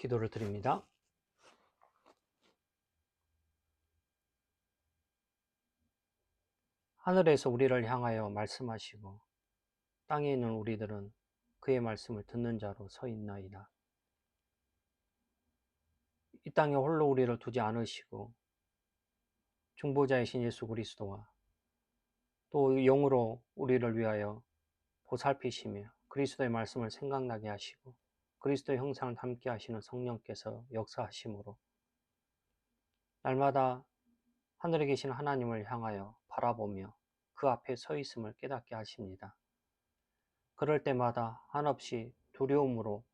기도를 드립니다. 하늘에서 우리를 향하여 말씀하시고 땅에 있는 우리들은 그의 말씀을 듣는 자로 서 있나이다. 이 땅에 홀로 우리를 두지 않으시고 중보자이신 예수 그리스도와 또 영으로 우리를 위하여 보살피시며 그리스도의 말씀을 생각나게 하시고 그리스도의 형상을 담게 하시는 성령께서 역사하심으로 날마다 하늘에 계신 하나님을 향하여 바라보며 그 앞에 서 있음을 깨닫게 하십니다. 그럴 때마다 한없이 두려움으로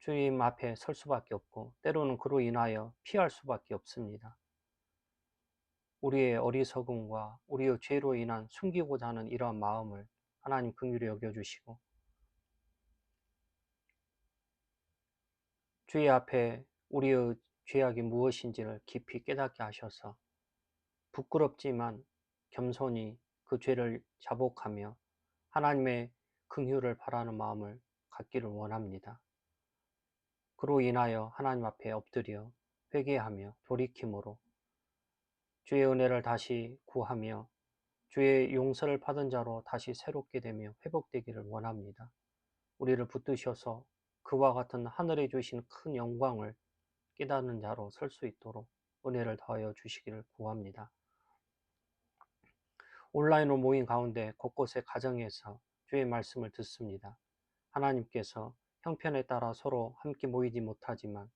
주님 앞에 설 수밖에 없고 때로는 그로 인하여 피할 수밖에 없습니다. 우리의 어리석음과 우리의 죄로 인한 숨기고자 하는 이러한 마음을 하나님 긍휼히 여겨주시고 주의 앞에 우리의 죄악이 무엇인지를 깊이 깨닫게 하셔서 부끄럽지만 겸손히 그 죄를 자복하며 하나님의 긍휼을 바라는 마음을 갖기를 원합니다. 그로 인하여 하나님 앞에 엎드려 회개하며 돌이킴으로 주의 은혜를 다시 구하며 주의 용서를 받은 자로 다시 새롭게 되며 회복되기를 원합니다. 우리를 붙드셔서 그와 같은 하늘에 주신 큰 영광을 깨닫는 자로 설 수 있도록 은혜를 더하여 주시기를 구합니다. 온라인으로 모인 가운데 곳곳의 가정에서 주의 말씀을 듣습니다. 하나님께서 형편에 따라 서로 함께 모이지 못하지만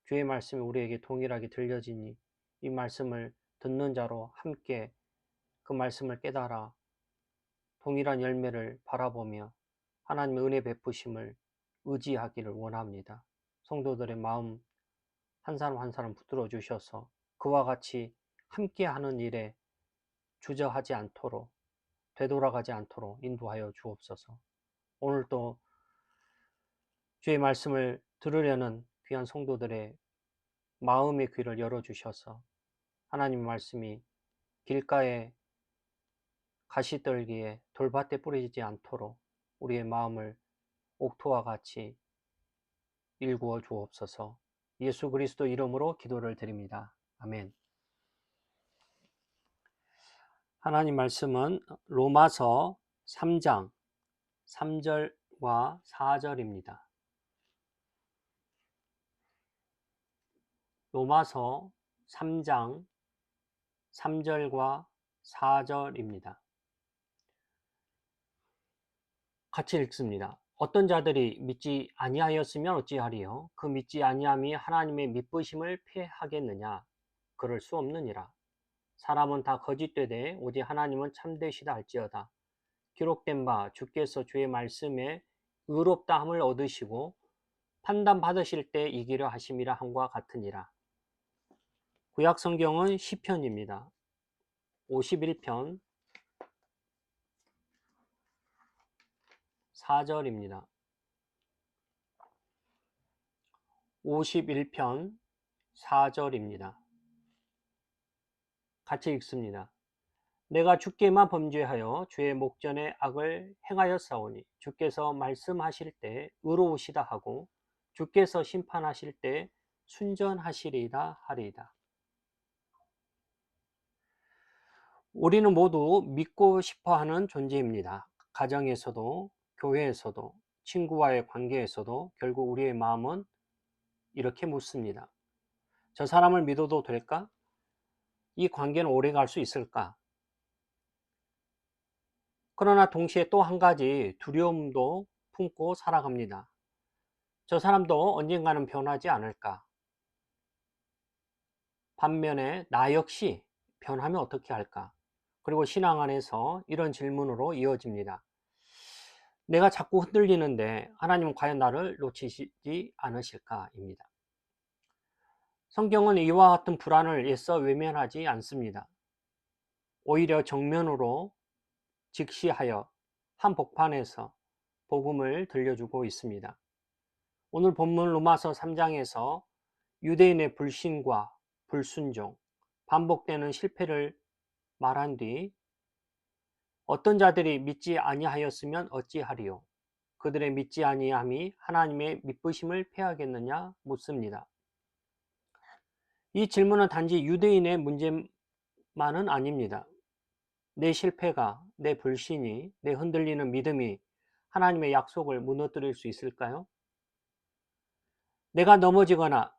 주의 말씀이 우리에게 동일하게 들려지니 이 말씀을 듣는 자로 함께 그 말씀을 깨달아 동일한 열매를 바라보며 하나님의 은혜 베푸심을 의지하기를 원합니다. 성도들의 마음 한 사람 한 사람 붙들어 주셔서 그와 같이 함께 하는 일에 주저하지 않도록 되돌아가지 않도록 인도하여 주옵소서. 오늘도 주의 말씀을 들으려는 귀한 성도들의 마음의 귀를 열어주셔서 하나님의 말씀이 길가에 가시떨기에 돌밭에 뿌리지 않도록 우리의 마음을 옥토와 같이 일구어 주옵소서. 예수 그리스도 이름으로 기도를 드립니다. 아멘. 하나님 말씀은 로마서 3장 3절과 4절입니다. 로마서 3장 3절과 4절입니다. 같이 읽습니다. 어떤 자들이 믿지 아니하였으면 어찌하리요? 그 믿지 아니함이 하나님의 미쁘심을 패하겠느냐? 그럴 수 없느니라. 사람은 다 거짓되되 오직 하나님은 참되시다 할지어다. 기록된 바 주께서 주의 말씀에 의롭다 함을 얻으시고 판단 받으실 때 이기려 하심이라 함과 같으니라. 구약 성경은 시편입니다. 51편 4절입니다. 51편 4절입니다. 같이 읽습니다. 내가 주께만 범죄하여 주의 목전에 악을 행하였사오니 주께서 말씀하실 때 의로우시다 하고 주께서 심판하실 때 순전하시리이다 하리이다. 우리는 모두 믿고 싶어하는 존재입니다. 가정에서도 교회에서도 친구와의 관계에서도 결국 우리의 마음은 이렇게 묻습니다. 저 사람을 믿어도 될까? 이 관계는 오래 갈 수 있을까? 그러나 동시에 또 한 가지 두려움도 품고 살아갑니다. 저 사람도 언젠가는 변하지 않을까? 반면에 나 역시 변하면 어떻게 할까? 그리고 신앙 안에서 이런 질문으로 이어집니다. 내가 자꾸 흔들리는데 하나님은 과연 나를 놓치시지 않으실까?입니다. 성경은 이와 같은 불안을 애써 외면하지 않습니다. 오히려 정면으로 직시하여 한복판에서 복음을 들려주고 있습니다. 오늘 본문 로마서 3장에서 유대인의 불신과 불순종, 반복되는 실패를 말한 뒤 어떤 자들이 믿지 아니하였으면 어찌하리요? 그들의 믿지 아니함이 하나님의 믿으심을 패하겠느냐 묻습니다. 이 질문은 단지 유대인의 문제만은 아닙니다. 내 실패가, 내 불신이, 내 흔들리는 믿음이 하나님의 약속을 무너뜨릴 수 있을까요? 내가 넘어지거나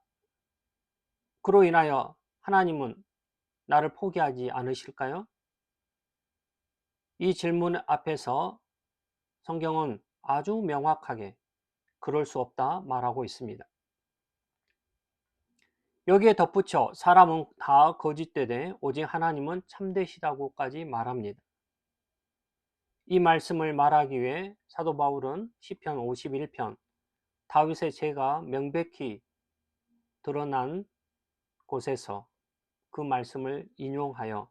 그로 인하여 하나님은 나를 포기하지 않으실까요? 이 질문 앞에서 성경은 아주 명확하게 그럴 수 없다 말하고 있습니다. 여기에 덧붙여 사람은 다 거짓되되 오직 하나님은 참되시다고까지 말합니다. 이 말씀을 말하기 위해 사도 바울은 시편 51편 다윗의 죄가 명백히 드러난 곳에서 그 말씀을 인용하여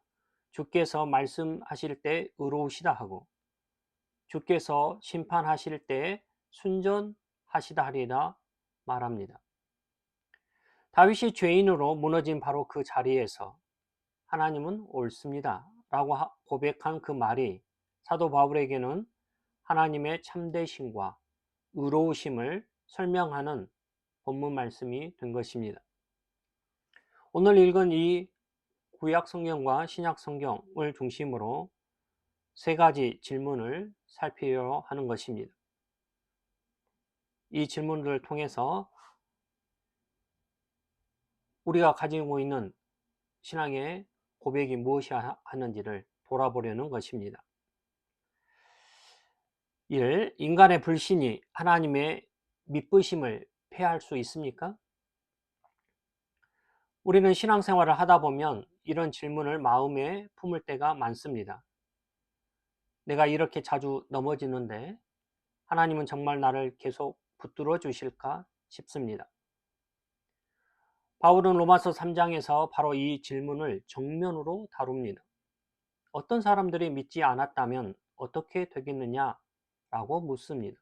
주께서 말씀하실 때 의로우시다 하고 주께서 심판하실 때 순전하시다 하리라 말합니다. 다윗이 죄인으로 무너진 바로 그 자리에서 하나님은 옳습니다 라고 고백한 그 말이 사도 바울에게는 하나님의 참되심과 의로우심을 설명하는 본문 말씀이 된 것입니다. 오늘 읽은 이 구약 성경과 신약 성경을 중심으로 세 가지 질문을 살피려 하는 것입니다. 이 질문들을 통해서 우리가 가지고 있는 신앙의 고백이 무엇이 하는지를 돌아보려는 것입니다. 1. 인간의 불신이 하나님의 믿으심을 패할 수 있습니까? 우리는 신앙생활을 하다 보면 이런 질문을 마음에 품을 때가 많습니다. 내가 이렇게 자주 넘어지는데 하나님은 정말 나를 계속 붙들어 주실까 싶습니다. 바울은 로마서 3장에서 바로 이 질문을 정면으로 다룹니다. 어떤 사람들이 믿지 않았다면 어떻게 되겠느냐라고 묻습니다.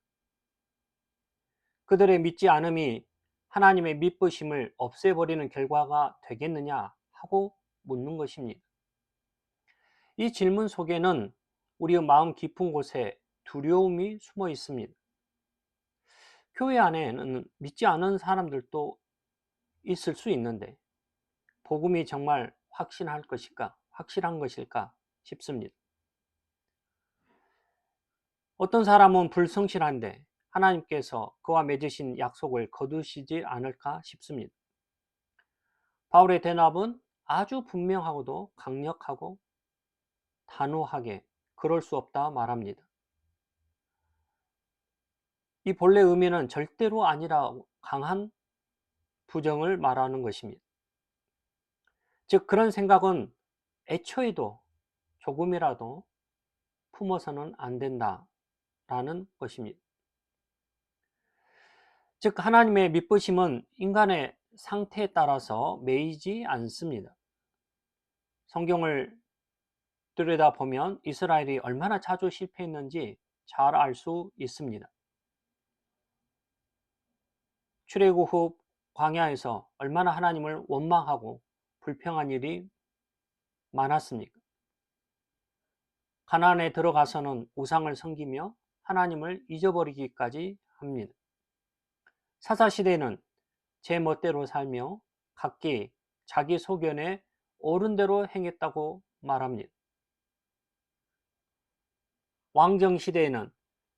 그들의 믿지 않음이 하나님의 믿으심을 없애버리는 결과가 되겠느냐 하고 묻는 것입니다. 이 질문 속에는 우리의 마음 깊은 곳에 두려움이 숨어 있습니다. 교회 안에는 믿지 않은 사람들도 있을 수 있는데 복음이 정말 확신할 것일까, 확실한 것일까 싶습니다. 어떤 사람은 불성실한데 하나님께서 그와 맺으신 약속을 거두시지 않을까 싶습니다. 바울의 대답은 아주 분명하고도 강력하고 단호하게 그럴 수 없다 말합니다. 이 본래 의미는 절대로 아니라 강한 부정을 말하는 것입니다. 즉 그런 생각은 애초에도 조금이라도 품어서는 안 된다라는 것입니다. 즉 하나님의 믿으심은 인간의 상태에 따라서 매이지 않습니다. 성경을 들여다보면 이스라엘이 얼마나 자주 실패했는지 잘 알 수 있습니다. 출애굽 후 광야에서 얼마나 하나님을 원망하고 불평한 일이 많았습니까? 가나안에 들어가서는 우상을 섬기며 하나님을 잊어버리기까지 합니다. 사사시대는 제 멋대로 살며 각기 자기 소견에 옳은 대로 행했다고 말합니다. 왕정시대에는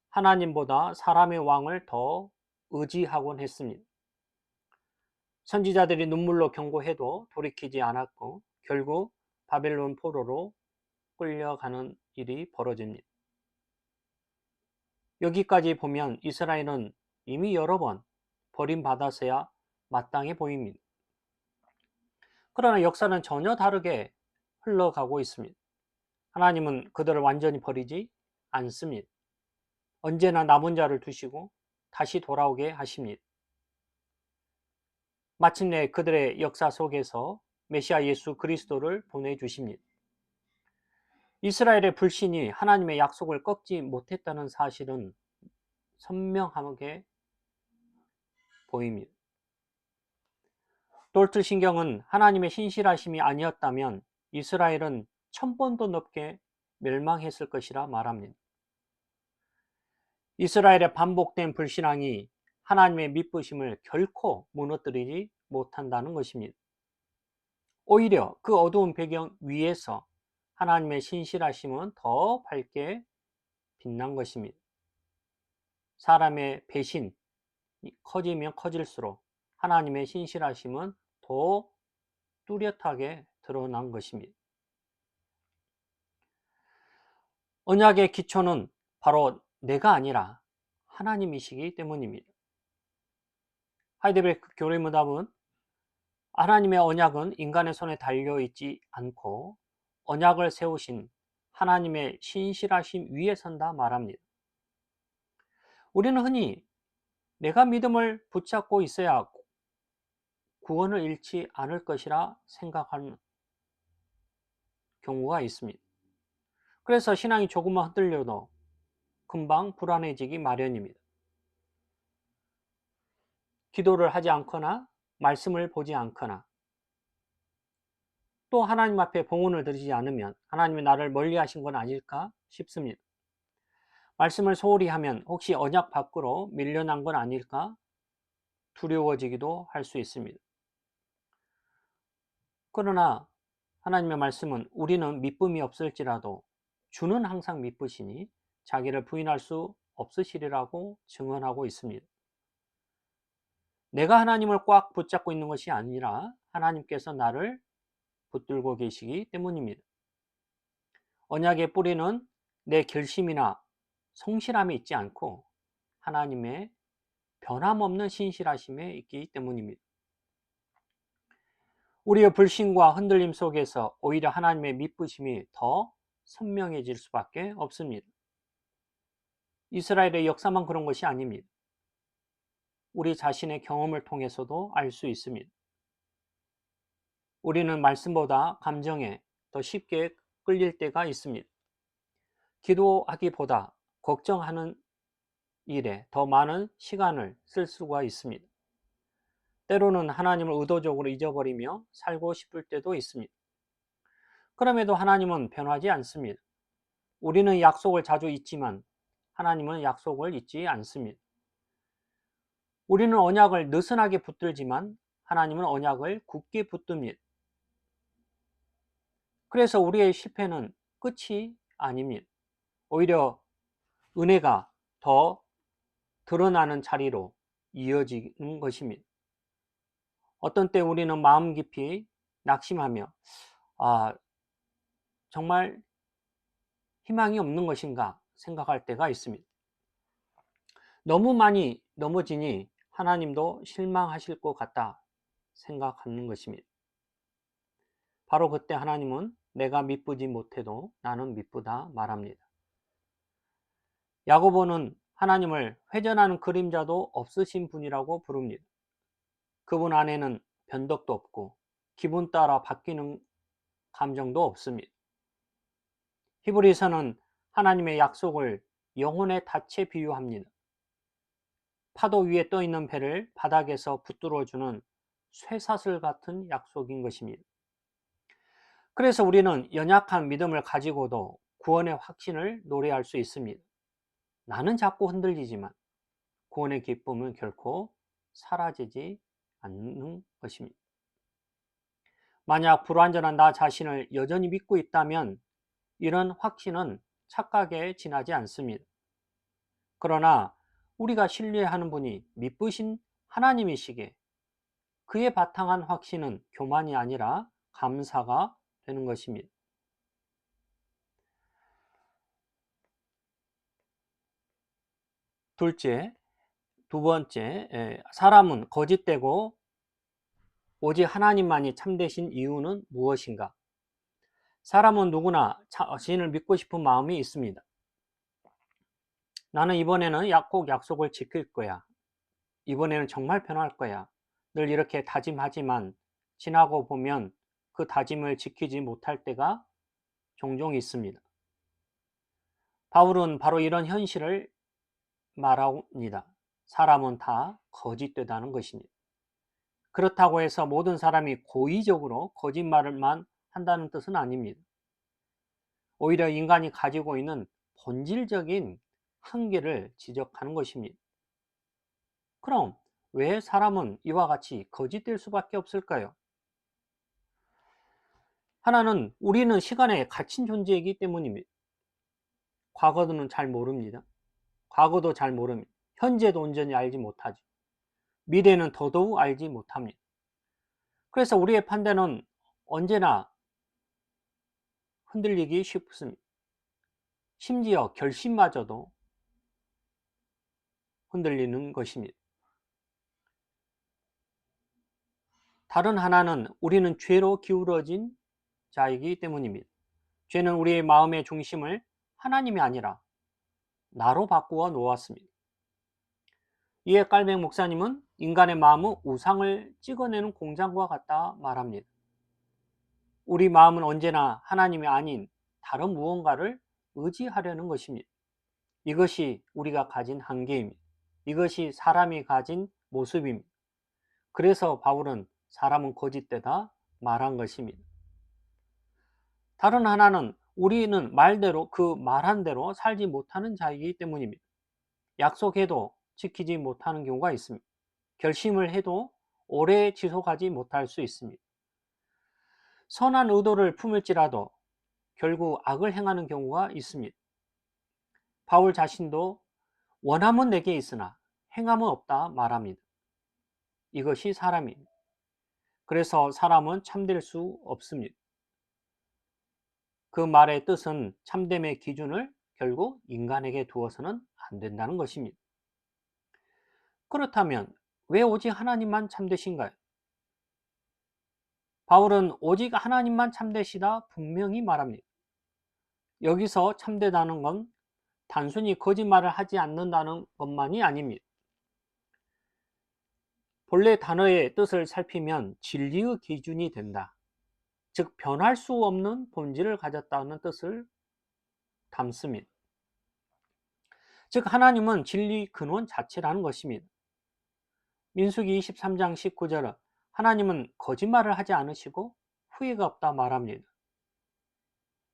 하나님보다 사람의 왕을 더 의지하곤 했습니다. 선지자들이 눈물로 경고해도 돌이키지 않았고 결국 바벨론 포로로 끌려가는 일이 벌어집니다. 여기까지 보면 이스라엘은 이미 여러 번 버림받았어야 마땅해 보입니다. 그러나 역사는 전혀 다르게 흘러가고 있습니다. 하나님은 그들을 완전히 버리지 않습니다. 언제나 남은 자를 두시고 다시 돌아오게 하십니다. 마침내 그들의 역사 속에서 메시아 예수 그리스도를 보내주십니다. 이스라엘의 불신이 하나님의 약속을 꺾지 못했다는 사실은 선명하게 보입니다. 똘트 신경은 하나님의 신실하심이 아니었다면 이스라엘은 1000번도 넘게 멸망했을 것이라 말합니다. 이스라엘의 반복된 불신앙이 하나님의 믿부심을 결코 무너뜨리지 못한다는 것입니다. 오히려 그 어두운 배경 위에서 하나님의 신실하심은 더 밝게 빛난 것입니다. 사람의 배신이 커지면 커질수록 하나님의 신실하심은 더 뚜렷하게 드러난 것입니다. 언약의 기초는 바로 내가 아니라 하나님이시기 때문입니다. 하이델베르크 교리문답은 하나님의 언약은 인간의 손에 달려있지 않고 언약을 세우신 하나님의 신실하심 위에 선다 말합니다. 우리는 흔히 내가 믿음을 붙잡고 있어야 구원을 잃지 않을 것이라 생각하는 경우가 있습니다. 그래서 신앙이 조금만 흔들려도 금방 불안해지기 마련입니다. 기도를 하지 않거나 말씀을 보지 않거나 또 하나님 앞에 봉헌을 드리지 않으면 하나님이 나를 멀리 하신 건 아닐까 싶습니다. 말씀을 소홀히 하면 혹시 언약 밖으로 밀려난 건 아닐까 두려워지기도 할 수 있습니다. 그러나 하나님의 말씀은 우리는 믿음이 없을지라도 주는 항상 믿으시니 자기를 부인할 수 없으시리라고 증언하고 있습니다. 내가 하나님을 꽉 붙잡고 있는 것이 아니라 하나님께서 나를 붙들고 계시기 때문입니다. 언약의 뿌리는 내 결심이나 성실함에 있지 않고 하나님의 변함없는 신실하심에 있기 때문입니다. 우리의 불신과 흔들림 속에서 오히려 하나님의 믿으심이 더 선명해질 수밖에 없습니다. 이스라엘의 역사만 그런 것이 아닙니다. 우리 자신의 경험을 통해서도 알 수 있습니다. 우리는 말씀보다 감정에 더 쉽게 끌릴 때가 있습니다. 기도하기보다 걱정하는 일에 더 많은 시간을 쓸 수가 있습니다. 때로는 하나님을 의도적으로 잊어버리며 살고 싶을 때도 있습니다. 그럼에도 하나님은 변하지 않습니다. 우리는 약속을 자주 잊지만 하나님은 약속을 잊지 않습니다. 우리는 언약을 느슨하게 붙들지만 하나님은 언약을 굳게 붙듭니다. 그래서 우리의 실패는 끝이 아닙니다. 오히려 은혜가 더 드러나는 자리로 이어지는 것입니다. 어떤 때 우리는 마음 깊이 낙심하며 정말 희망이 없는 것인가 생각할 때가 있습니다. 너무 많이 넘어지니 하나님도 실망하실 것 같다 생각하는 것입니다. 바로 그때 하나님은 내가 미쁘지 못해도 나는 미쁘다 말합니다. 야고보는 하나님을 회전하는 그림자도 없으신 분이라고 부릅니다. 그분 안에는 변덕도 없고 기분 따라 바뀌는 감정도 없습니다. 히브리서는 하나님의 약속을 영혼의 닻에 비유합니다. 파도 위에 떠 있는 배를 바닥에서 붙들어주는 쇠사슬 같은 약속인 것입니다. 그래서 우리는 연약한 믿음을 가지고도 구원의 확신을 노래할 수 있습니다. 나는 자꾸 흔들리지만 구원의 기쁨은 결코 사라지지 않는 것입니다. 만약 불완전한 나 자신을 여전히 믿고 있다면 이런 확신은 착각에 지나지 않습니다. 그러나 우리가 신뢰하는 분이 믿으신 하나님이시기에 그에 바탕한 확신은 교만이 아니라 감사가 되는 것입니다. 두 번째, 사람은 거짓되고 오직 하나님만이 참되신 이유는 무엇인가? 사람은 누구나 자신을 믿고 싶은 마음이 있습니다. 나는 이번에는 꼭 약속을 지킬 거야. 이번에는 정말 변할 거야. 늘 이렇게 다짐하지만 지나고 보면 그 다짐을 지키지 못할 때가 종종 있습니다. 바울은 바로 이런 현실을 말합니다. 사람은 다 거짓되다는 것입니다. 그렇다고 해서 모든 사람이 고의적으로 거짓말만 한다는 뜻은 아닙니다. 오히려 인간이 가지고 있는 본질적인 한계를 지적하는 것입니다. 그럼 왜 사람은 이와 같이 거짓될 수밖에 없을까요? 하나는 우리는 시간에 갇힌 존재이기 때문입니다. 과거는 잘 모릅니다. 과거도 잘 모릅니다. 현재도 온전히 알지 못하죠. 미래는 더더욱 알지 못합니다. 그래서 우리의 판단은 언제나 흔들리기 쉽습니다. 심지어 결심마저도 흔들리는 것입니다. 다른 하나는 우리는 죄로 기울어진 자이기 때문입니다. 죄는 우리의 마음의 중심을 하나님이 아니라 나로 바꾸어 놓았습니다. 이에 깔백 목사님은 인간의 마음은 우상을 찍어내는 공장과 같다 말합니다. 우리 마음은 언제나 하나님이 아닌 다른 무언가를 의지하려는 것입니다. 이것이 우리가 가진 한계입니다. 이것이 사람이 가진 모습입니다. 그래서 바울은 사람은 거짓되다 말한 것입니다. 다른 하나는 우리는 말대로 그 말한 대로 살지 못하는 자이기 때문입니다. 약속해도 지키지 못하는 경우가 있습니다. 결심을 해도 오래 지속하지 못할 수 있습니다. 선한 의도를 품을지라도 결국 악을 행하는 경우가 있습니다. 바울 자신도 원함은 내게 있으나 행함은 없다 말합니다. 이것이 사람입니다. 그래서 사람은 참될 수 없습니다. 그 말의 뜻은 참됨의 기준을 결국 인간에게 두어서는 안 된다는 것입니다. 그렇다면 왜 오직 하나님만 참되신가요? 바울은 오직 하나님만 참되시다 분명히 말합니다. 여기서 참되다는 건 단순히 거짓말을 하지 않는다는 것만이 아닙니다. 본래 단어의 뜻을 살피면 진리의 기준이 된다. 즉 변할 수 없는 본질을 가졌다는 뜻을 담습니다. 즉 하나님은 진리 근원 자체라는 것입니다. 민수기 23장 19절은 하나님은 거짓말을 하지 않으시고 후회가 없다 말합니다.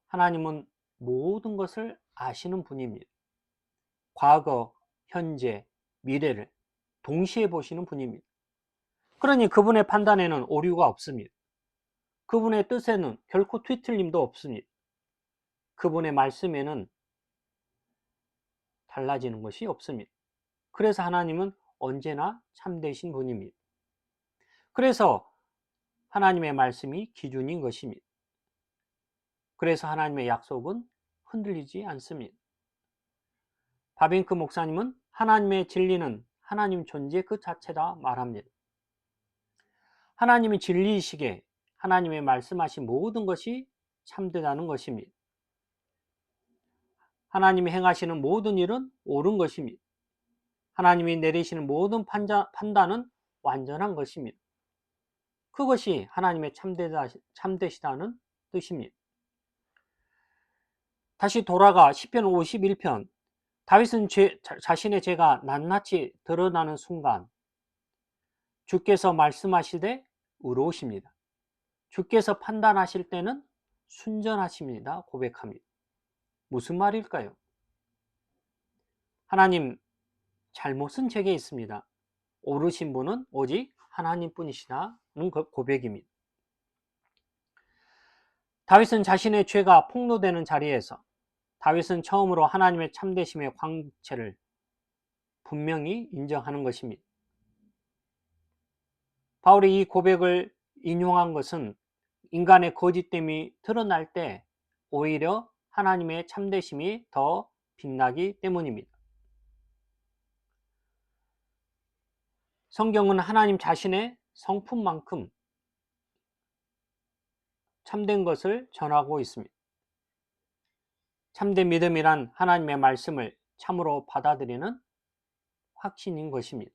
하나님은 모든 것을 아시는 분입니다. 과거, 현재, 미래를 동시에 보시는 분입니다. 그러니 그분의 판단에는 오류가 없습니다. 그분의 뜻에는 결코 뒤틀림도 없습니다. 그분의 말씀에는 달라지는 것이 없습니다. 그래서 하나님은 언제나 참되신 분입니다. 그래서 하나님의 말씀이 기준인 것입니다. 그래서 하나님의 약속은 흔들리지 않습니다. 바빙크 목사님은 하나님의 진리는 하나님 존재 그 자체다 말합니다. 하나님이 진리이시기에 하나님의 말씀하신 모든 것이 참되다는 것입니다. 하나님이 행하시는 모든 일은 옳은 것입니다. 하나님이 내리시는 모든 판단은 완전한 것입니다. 그것이 하나님의 참되시다는 뜻입니다. 다시 돌아가 시편 51편 다윗은 자신의 죄가 낱낱이 드러나는 순간 주께서 말씀하시되 의로우십니다. 주께서 판단하실 때는 순전하십니다. 고백합니다. 무슨 말일까요? 하나님, 잘못은 제게 있습니다. 옳으신 분은 오직 하나님뿐이시다는 고백입니다. 다윗은 자신의 죄가 폭로되는 자리에서 다윗은 처음으로 하나님의 참되심의 광채를 분명히 인정하는 것입니다. 바울이 이 고백을 인용한 것은 인간의 거짓됨이 드러날 때 오히려 하나님의 참되심이 더 빛나기 때문입니다. 성경은 하나님 자신의 성품만큼 참된 것을 전하고 있습니다. 참된 믿음이란 하나님의 말씀을 참으로 받아들이는 확신인 것입니다.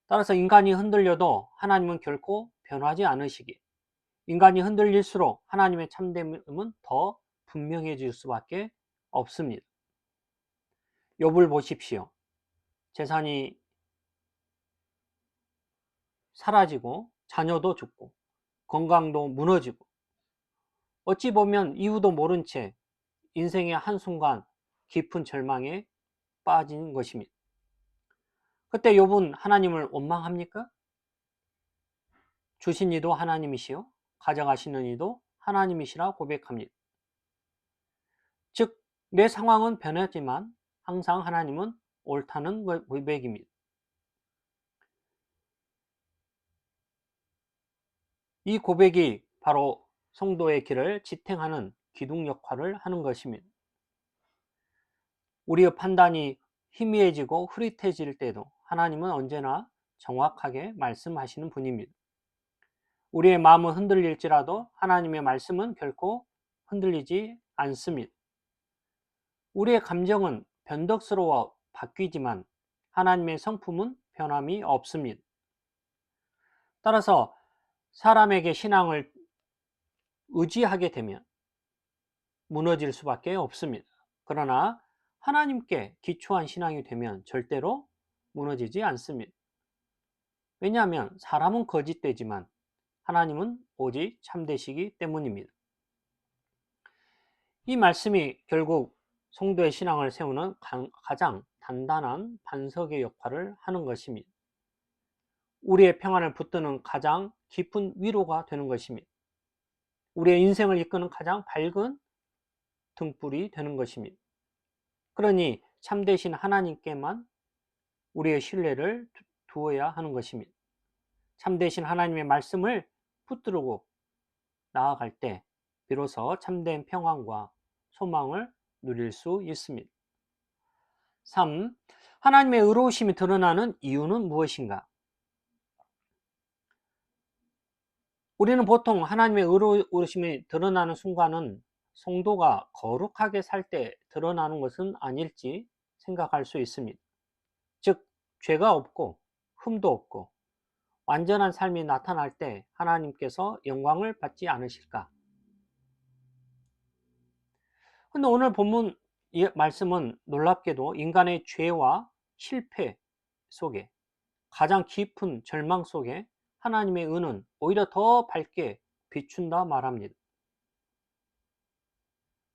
따라서 인간이 흔들려도 하나님은 결코 변하지 않으시기에 인간이 흔들릴수록 하나님의 참됨은 더 분명해질 수밖에 없습니다. 욥을 보십시오. 재산이 사라지고 자녀도 죽고 건강도 무너지고 어찌 보면 이유도 모른 채 인생의 한순간 깊은 절망에 빠진 것입니다. 그때 욥은 하나님을 원망합니까? 주신 이도 하나님이시요 가져가시는 이도 하나님이시라 고백합니다. 즉, 내 상황은 변하지만 항상 하나님은 옳다는 고백입니다. 이 고백이 바로 성도의 길을 지탱하는 기둥 역할을 하는 것입니다. 우리의 판단이 희미해지고 흐릿해질 때도 하나님은 언제나 정확하게 말씀하시는 분입니다. 우리의 마음은 흔들릴지라도 하나님의 말씀은 결코 흔들리지 않습니다. 우리의 감정은 변덕스러워 바뀌지만 하나님의 성품은 변함이 없습니다. 따라서 사람에게 신앙을 의지하게 되면 무너질 수밖에 없습니다. 그러나 하나님께 기초한 신앙이 되면 절대로 무너지지 않습니다. 왜냐하면 사람은 거짓되지만 하나님은 오직 참되시기 때문입니다. 이 말씀이 결국 성도의 신앙을 세우는 가장 단단한 반석의 역할을 하는 것입니다. 우리의 평안을 붙드는 가장 깊은 위로가 되는 것입니다. 우리의 인생을 이끄는 가장 밝은 등불이 되는 것입니다. 그러니 참되신 하나님께만 우리의 신뢰를 두어야 하는 것입니다. 참되신 하나님의 말씀을 붙들고 나아갈 때 비로소 참된 평안과 소망을 누릴 수 있습니다. 3. 하나님의 의로우심이 드러나는 이유는 무엇인가? 우리는 보통 하나님의 의로우심이 드러나는 순간은 성도가 거룩하게 살 때 드러나는 것은 아닐지 생각할 수 있습니다. 즉, 죄가 없고 흠도 없고 완전한 삶이 나타날 때 하나님께서 영광을 받지 않으실까? 근데 오늘 본문 말씀은 놀랍게도 인간의 죄와 실패 속에 가장 깊은 절망 속에 하나님의 은은 오히려 더 밝게 비춘다 말합니다.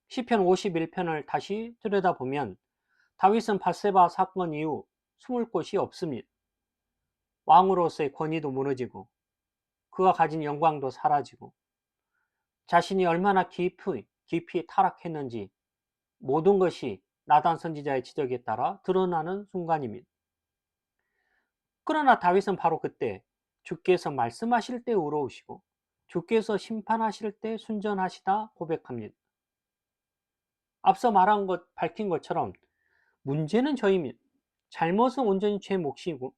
시편 51편을 다시 들여다보면 다윗은 밧세바 사건 이후 숨을 곳이 없습니다. 왕으로서의 권위도 무너지고 그가 가진 영광도 사라지고 자신이 얼마나 깊이 타락했는지 모든 것이 나단 선지자의 지적에 따라 드러나는 순간입니다. 그러나 다윗은 바로 그때 주께서 말씀하실 때 의로우시고 주께서 심판하실 때 순전하시다 고백합니다. 앞서 밝힌 것처럼 문제는 저입니다. 잘못은 온전히 제 몫이고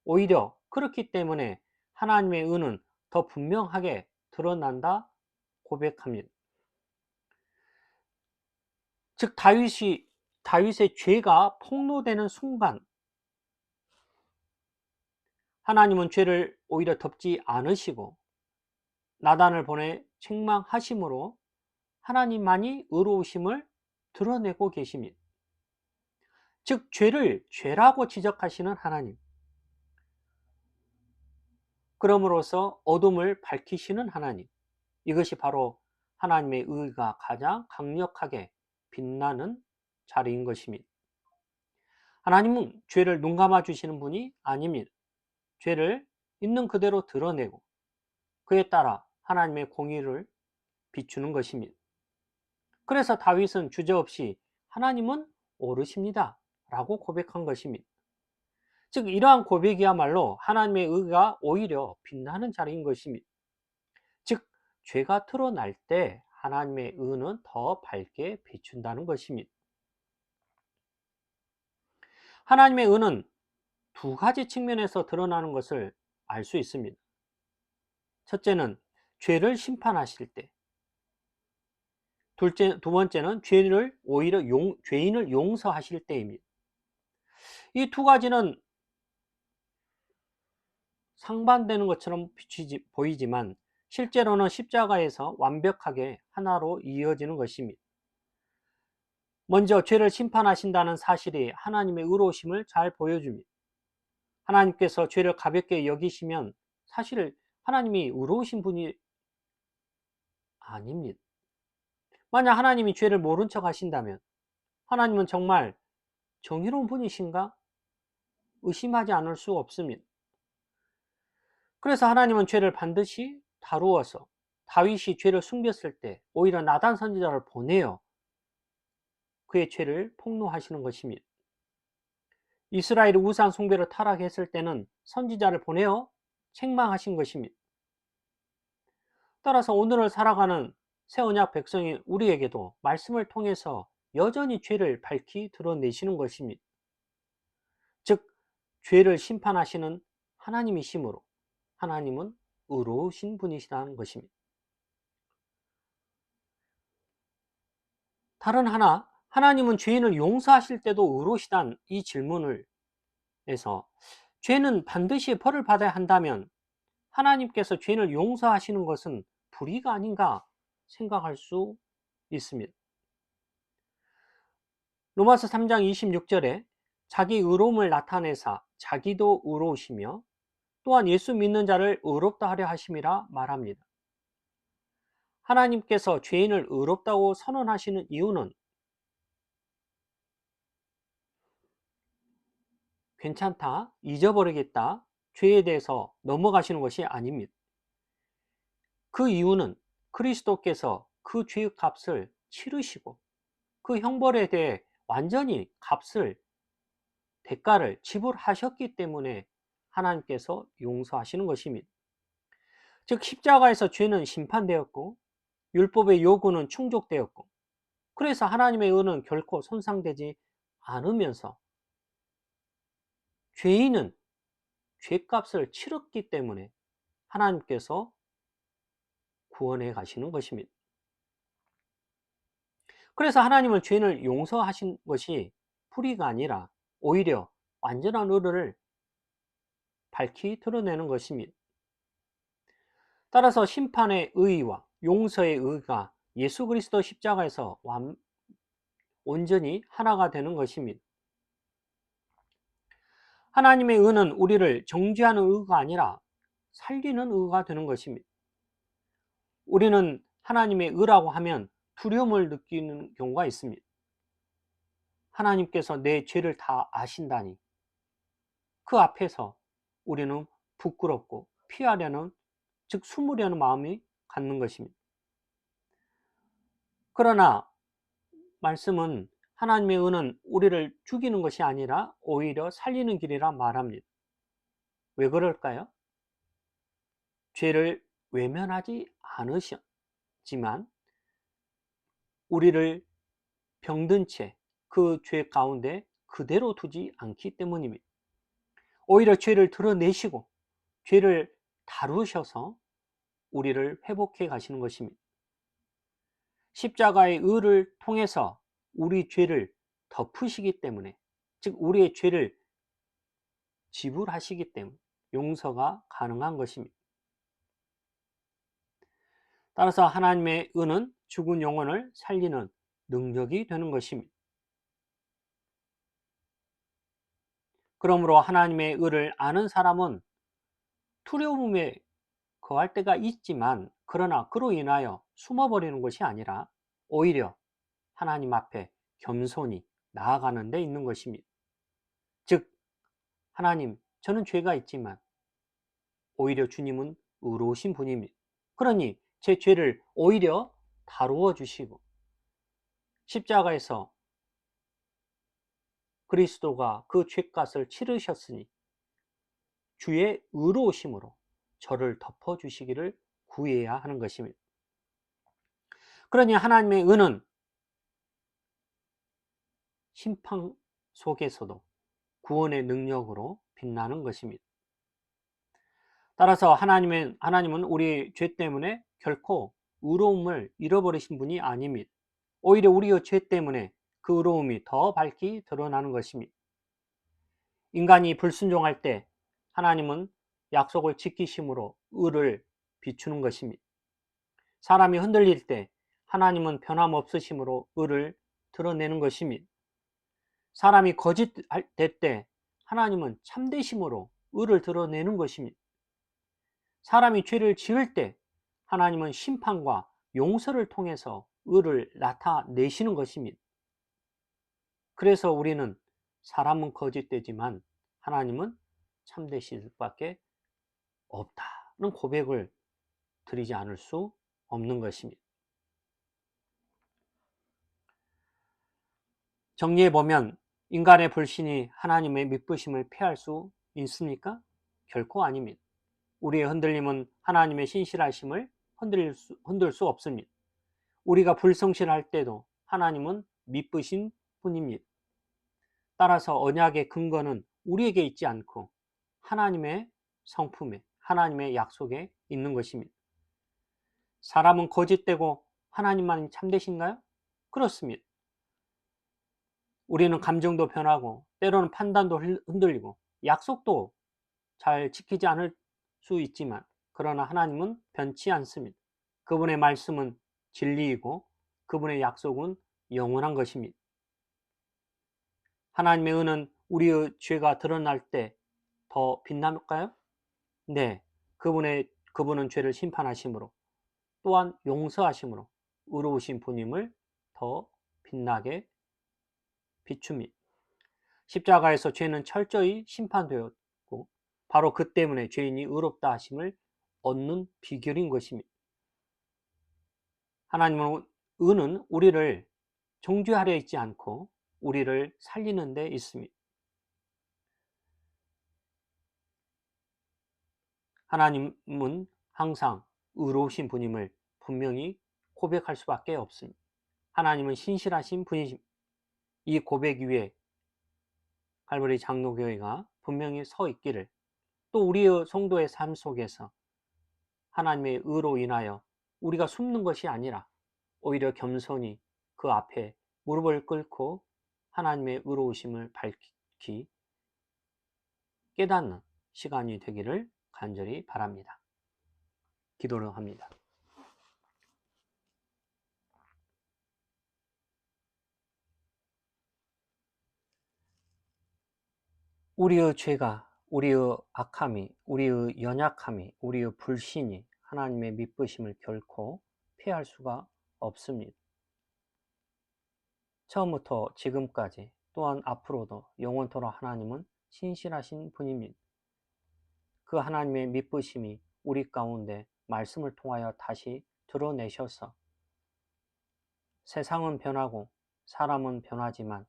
오히려 그렇기 때문에 하나님의 은은 더 분명하게 드러난다 고백합니다. 즉 다윗의 죄가 폭로되는 순간 하나님은 죄를 오히려 덮지 않으시고 나단을 보내 책망하심으로 하나님만이 의로우심을 드러내고 계십니다. 즉 죄를 죄라고 지적하시는 하나님, 그럼으로써 어둠을 밝히시는 하나님, 이것이 바로 하나님의 의가 가장 강력하게 빛나는 자리인 것입니다. 하나님은 죄를 눈감아 주시는 분이 아닙니다. 죄를 있는 그대로 드러내고 그에 따라 하나님의 공의를 비추는 것입니다. 그래서 다윗은 주저없이 하나님은 옳으십니다 라고 고백한 것입니다. 즉 이러한 고백이야말로 하나님의 의가 오히려 빛나는 자리인 것입니다. 즉 죄가 드러날 때 하나님의 의는 더 밝게 비춘다는 것입니다. 하나님의 의는 두 가지 측면에서 드러나는 것을 알 수 있습니다. 첫째는 죄를 심판하실 때, 두 번째는 죄를 오히려 죄인을 용서하실 때입니다. 이 두 가지는 상반되는 것처럼 보이지만 실제로는 십자가에서 완벽하게 하나로 이어지는 것입니다. 먼저 죄를 심판하신다는 사실이 하나님의 의로우심을 잘 보여줍니다. 하나님께서 죄를 가볍게 여기시면 사실 하나님이 의로우신 분이 아닙니다. 만약 하나님이 죄를 모른 척 하신다면 하나님은 정말 정의로운 분이신가? 의심하지 않을 수 없습니다. 그래서 하나님은 죄를 반드시 다루어서 다윗이 죄를 숨겼을 때 오히려 나단 선지자를 보내어 그의 죄를 폭로하시는 것입니다. 이스라엘이 우상 숭배를 타락했을 때는 선지자를 보내어 책망하신 것입니다. 따라서 오늘을 살아가는 새 언약 백성인 우리에게도 말씀을 통해서 여전히 죄를 밝히 드러내시는 것입니다. 즉 죄를 심판하시는 하나님이시므로 하나님은 의로우신 분이시라는 것입니다. 다른 하나, 하나님은 죄인을 용서하실 때도 의로우시단 이 질문을 해서 죄는 반드시 벌을 받아야 한다면 하나님께서 죄인을 용서하시는 것은 불의가 아닌가 생각할 수 있습니다. 로마서 3장 26절에 자기 의로움을 나타내사 자기도 의로우시며 또한 예수 믿는 자를 의롭다 하려 하심이라 말합니다. 하나님께서 죄인을 의롭다고 선언하시는 이유는 괜찮다, 잊어버리겠다, 죄에 대해서 넘어가시는 것이 아닙니다. 그 이유는 그리스도께서 그 죄의 값을 치르시고 그 형벌에 대해 완전히 대가를 지불하셨기 때문에 하나님께서 용서하시는 것입니다. 즉 십자가에서 죄는 심판되었고 율법의 요구는 충족되었고 그래서 하나님의 의는 결코 손상되지 않으면서 죄인은 죄값을 치렀기 때문에 하나님께서 구원해 가시는 것입니다. 그래서 하나님은 죄인을 용서하신 것이 불의가 아니라 오히려 완전한 의를 밝히 드러내는 것입니다. 따라서 심판의 의의와 용서의 의의가 예수 그리스도 십자가에서 온전히 하나가 되는 것입니다. 하나님의 의는 우리를 정죄하는 의가 아니라 살리는 의가 되는 것입니다. 우리는 하나님의 의라고 하면 두려움을 느끼는 경우가 있습니다. 하나님께서 내 죄를 다 아신다니 그 앞에서 우리는 부끄럽고 피하려는, 즉 숨으려는 마음이 갖는 것입니다. 그러나 말씀은 하나님의 의는 우리를 죽이는 것이 아니라 오히려 살리는 길이라 말합니다. 왜 그럴까요? 죄를 외면하지 않으셨지만 우리를 병든 채 그 죄 가운데 그대로 두지 않기 때문입니다. 오히려 죄를 드러내시고 죄를 다루셔서 우리를 회복해 가시는 것입니다. 십자가의 의를 통해서 우리 죄를 덮으시기 때문에, 즉 우리의 죄를 지불하시기 때문에 용서가 가능한 것입니다. 따라서 하나님의 의는 죽은 영혼을 살리는 능력이 되는 것입니다. 그러므로 하나님의 의를 아는 사람은 두려움에 거할 때가 있지만 그러나 그로 인하여 숨어버리는 것이 아니라 오히려 하나님 앞에 겸손히 나아가는 데 있는 것입니다. 즉 하나님, 저는 죄가 있지만 오히려 주님은 의로우신 분입니다. 그러니 제 죄를 오히려 다루어 주시고 십자가에서 그리스도가 그 죄값을 치르셨으니 주의 의로우심으로 저를 덮어 주시기를 구해야 하는 것입니다. 그러니 하나님의 의는 심판 속에서도 구원의 능력으로 빛나는 것입니다. 따라서 하나님은 우리 죄 때문에 결코 의로움을 잃어버리신 분이 아닙니다. 오히려 우리의 죄 때문에 그 의로움이 더 밝히 드러나는 것입니다. 인간이 불순종할 때 하나님은 약속을 지키심으로 의를 비추는 것입니다. 사람이 흔들릴 때 하나님은 변함없으심으로 의를 드러내는 것입니다. 사람이 거짓될 때 하나님은 참되심으로 의를 드러내는 것입니다. 사람이 죄를 지을 때 하나님은 심판과 용서를 통해서 의를 나타내시는 것입니다. 그래서 우리는 사람은 거짓되지만 하나님은 참되실 수밖에 없다는 고백을 드리지 않을 수 없는 것입니다. 정리해 보면 인간의 불신이 하나님의 믿부심을 피할 수 있습니까? 결코 아닙니다. 우리의 흔들림은 하나님의 신실하심을 흔들 수 없습니다. 우리가 불성실할 때도 하나님은 믿으신 분입니다. 따라서 언약의 근거는 우리에게 있지 않고 하나님의 성품에, 하나님의 약속에 있는 것입니다. 사람은 거짓되고 하나님만 참되신가요? 그렇습니다. 우리는 감정도 변하고 때로는 판단도 흔들리고 약속도 잘 지키지 않을 수 있지만 그러나 하나님은 변치 않습니다. 그분의 말씀은 진리이고 그분의 약속은 영원한 것입니다. 하나님의 은은 우리의 죄가 드러날 때 더 빛날까요? 네. 그분은 죄를 심판하심으로 또한 용서하심으로 의로우신 분임을 더 빛나게 비춥니다. 십자가에서 죄는 철저히 심판되었고 바로 그 때문에 죄인이 의롭다 하심을 얻는 비결인 것입니다. 하나님은 은은 우리를 정죄하려 있지 않고 우리를 살리는 데 있습니다. 하나님은 항상 의로우신 분임을 분명히 고백할 수밖에 없습니다. 하나님은 신실하신 분이십니다. 이 고백 위에 갈보리 장로교회가 분명히 서 있기를 또 우리의 성도의 삶 속에서 하나님의 의로 인하여 우리가 숨는 것이 아니라 오히려 겸손히 그 앞에 무릎을 꿇고 하나님의 의로우심을 밝히 깨닫는 시간이 되기를 간절히 바랍니다. 기도를 합니다. 우리의 죄가, 우리의 악함이, 우리의 연약함이, 우리의 불신이 하나님의 믿으심을 결코 피할 수가 없습니다. 처음부터 지금까지 또한 앞으로도 영원토록 하나님은 신실하신 분입니다. 그 하나님의 믿으심이 우리 가운데 말씀을 통하여 다시 드러내셔서 세상은 변하고 사람은 변하지만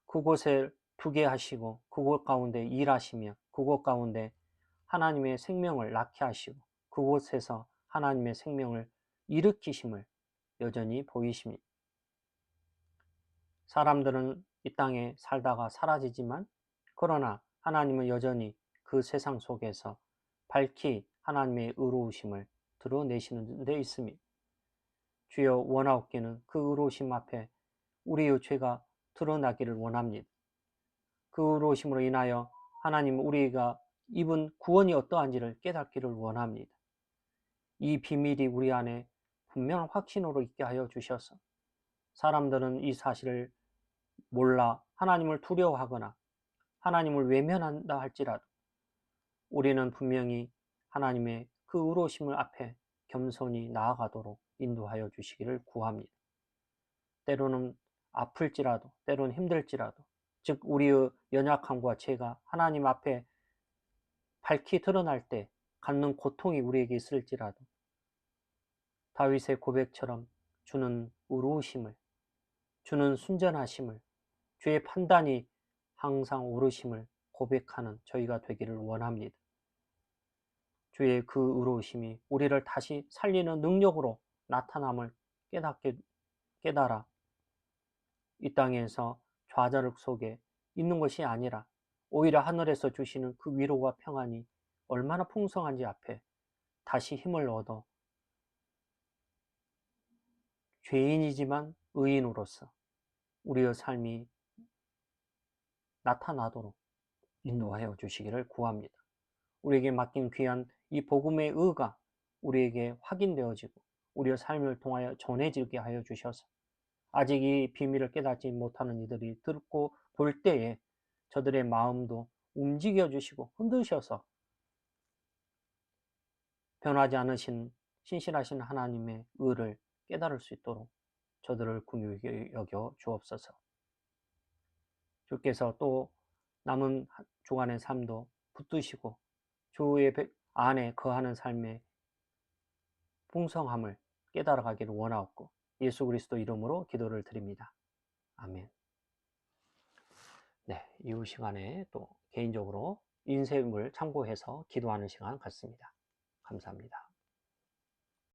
그곳에 두게 하시고 그곳 가운데 일하시며 그곳 가운데 하나님의 생명을 낳게 하시고 그곳에서 하나님의 생명을 일으키심을 여전히 보이십니다. 사람들은 이 땅에 살다가 사라지지만 그러나 하나님은 여전히 그 세상 속에서 밝히 하나님의 의로우심을 드러내시는 데 있습니다. 주여 원하옵기는 그 의로우심 앞에 우리의 죄가 드러나기를 원합니다. 그 의로우심으로 인하여 하나님 우리가 입은 구원이 어떠한지를 깨닫기를 원합니다. 이 비밀이 우리 안에 분명한 확신으로 있게 하여 주셔서 사람들은 이 사실을 몰라 하나님을 두려워하거나 하나님을 외면한다 할지라도 우리는 분명히 하나님의 그 의로우심을 앞에 겸손히 나아가도록 인도하여 주시기를 구합니다. 때로는 아플지라도 때로는 힘들지라도 즉 우리의 연약함과 죄가 하나님 앞에 밝히 드러날 때 갖는 고통이 우리에게 있을지라도 다윗의 고백처럼 주는 의로우심을 주는 순전하심을 주의 판단이 항상 옳으심을 고백하는 저희가 되기를 원합니다. 주의 그 의로우심이 우리를 다시 살리는 능력으로 나타남을 깨달아 이 땅에서 좌절을 속에 있는 것이 아니라 오히려 하늘에서 주시는 그 위로와 평안이 얼마나 풍성한지 앞에 다시 힘을 얻어 죄인이지만 의인으로서 우리의 삶이 나타나도록 인도하여 주시기를 구합니다. 우리에게 맡긴 귀한 이 복음의 의가 우리에게 확인되어지고 우리의 삶을 통하여 전해지게 하여 주셔서 아직 이 비밀을 깨닫지 못하는 이들이 듣고 볼 때에 저들의 마음도 움직여 주시고 흔드셔서 변하지 않으신 신실하신 하나님의 의를 깨달을 수 있도록 저들을 긍휼히 여겨 주옵소서. 주께서 또 남은 주간의 삶도 붙드시고 주의 안에 거하는 삶의 풍성함을 깨달아가기를 원하옵고 예수 그리스도 이름으로 기도를 드립니다. 아멘. 네, 이후 시간에 또 개인적으로 인쇄물 참고해서 기도하는 시간 갖습니다. 감사합니다.